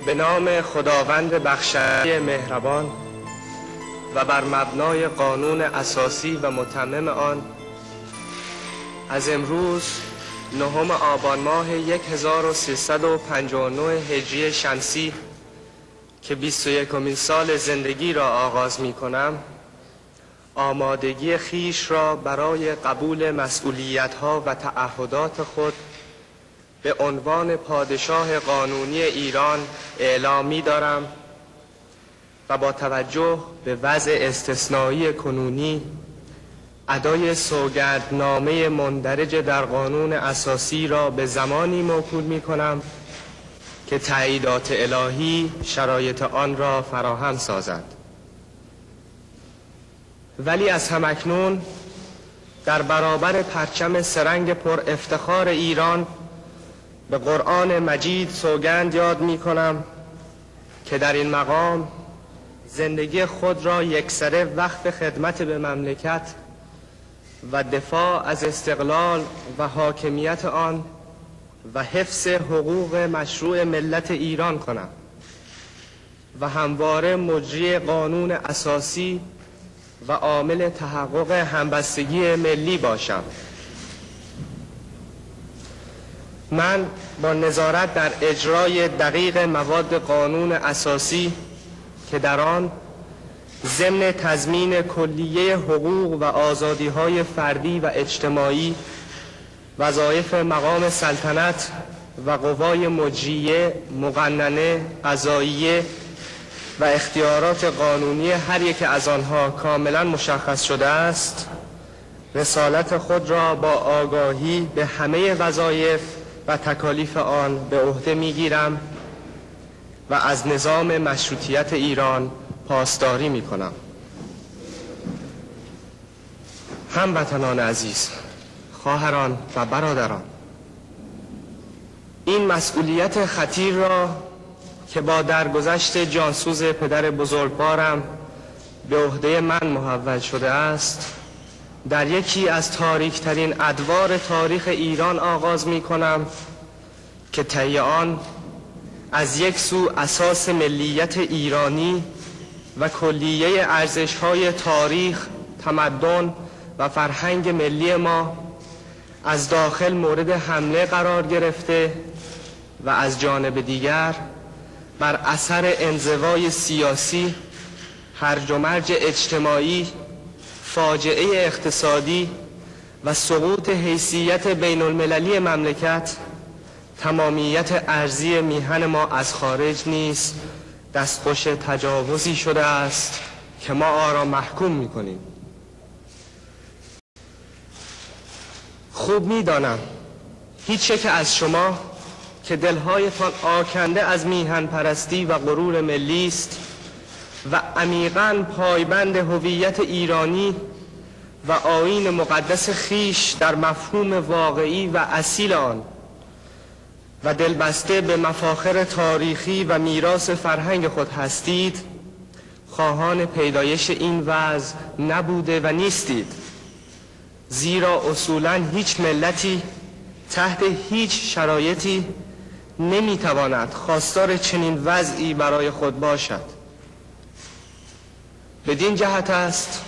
به نام خداوند بخشنده مهربان و بر مبنای قانون اساسی و متمم آن، از امروز 9 آبان ماه 1359 هجری شمسی که 21مین سال زندگی را آغاز می کنم، آمادگی خیش را برای قبول مسئولیت‌ها و تعهدات خود به عنوان پادشاه قانونی ایران اعلام می‌دارم و با توجه به وضع استثنایی کنونی ادای سوگندنامه مندرج در قانون اساسی را به زمانی موکول می‌کنم که تأییدات الهی شرایط آن را فراهم سازد. ولی از همکنون در برابر پرچم سرنگ پر افتخار ایران به قرآن مجید سوگند یاد می کنم که در این مقام زندگی خود را یکسره وقف خدمت به مملکت و دفاع از استقلال و حاکمیت آن و حفظ حقوق مشروع ملت ایران کنم و همواره مجری قانون اساسی و عامل تحقق همبستگی ملی باشم. من با نظارت در اجرای دقیق مواد قانون اساسی که در آن ضمن تضمین کلیه حقوق و آزادی‌های فردی و اجتماعی، وظایف مقام سلطنت و قوای مجریه، مقننه، قضاییه و اختیارات قانونی هر یک از آنها کاملا مشخص شده است، رسالت خود را با آگاهی به همه وظایف و تکالیف آن به عهده میگیرم و از نظام مشروطیت ایران پاسداری میکنم. هموطنان عزیز، خواهران و برادران، این مسئولیت خطیر را که با درگذشت جانسوز پدر بزرگوارم به عهده من محول شده است، در یکی از تاریک‌ترین ادوار تاریخ ایران آغاز می کنم که طی آن از یک سو اساس ملیت ایرانی و کلیه ارزش‌های تاریخ، تمدن و فرهنگ ملی ما از داخل مورد حمله قرار گرفته و از جانب دیگر بر اثر انزوای سیاسی، هرج و مرج اجتماعی، فاجعه اقتصادی و سقوط حیثیت بین المللی مملکت، تمامیت ارضی میهن ما از خارج نیز دستخوش تجاوزی شده است که ما آن را محکوم می‌کنیم. خوب می‌دانم هیچ یک از شما که دلهایتان آکنده از میهن پرستی و غرور ملی است و عمیقاً پایبند هویت ایرانی و آیین مقدس خیش در مفهوم واقعی و اصیل آن و دلبسته به مفاخر تاریخی و میراث فرهنگ خود هستید، خواهان پیدایش این وضع نبوده و نیستید، زیرا اصولاً هیچ ملتی تحت هیچ شرایطی نمیتواند خواستار چنین وضعی برای خود باشد. بدین جهت است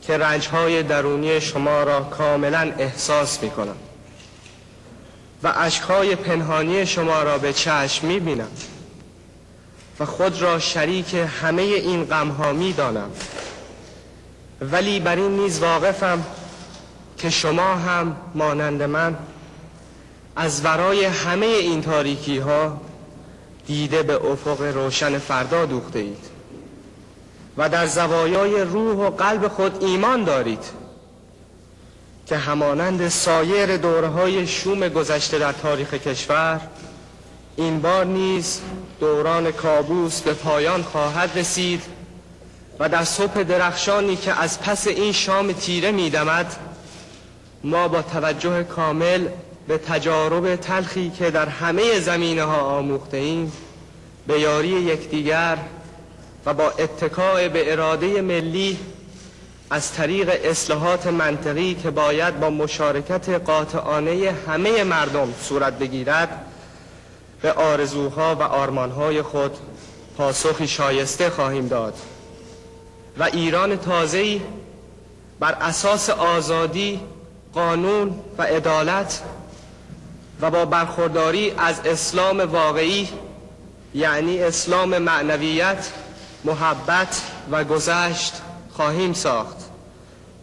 که رنج‌های درونی شما را کاملا احساس می‌کنم و اشک‌های پنهانی شما را به چشم می‌بینم و خود را شریک همه این غم‌ها می‌دانم، ولی بر این نیز واقفم که شما هم مانند من از ورای همه این تاریکی‌ها دیده به افق روشن فردا دوخته اید و در زوایای روح و قلب خود ایمان دارید که همانند سایر دوره‌های شوم گذشته در تاریخ کشور، این بار نیز دوران کابوس به پایان خواهد رسید و در صبح درخشانی که از پس این شام تیره می‌دمد، ما با توجه کامل به تجارب تلخی که در همه زمینه‌ها آموخته ایم، به یاری یکدیگر و با اتکاء به اراده ملی از طریق اصلاحات منطقی که باید با مشارکت قاطعانه همه مردم صورت بگیرد، به آرزوها و آرمانهای خود پاسخی شایسته خواهیم داد و ایران تازه‌ای بر اساس آزادی، قانون و عدالت و با برخورداری از اسلام واقعی، یعنی اسلام معنویت، محبت و گذشت خواهیم ساخت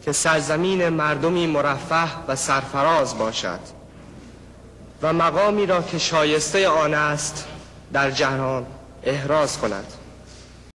که سرزمین مردمی مرفه و سرفراز باشد و مقامی را که شایسته آن است در جهان احراز کند.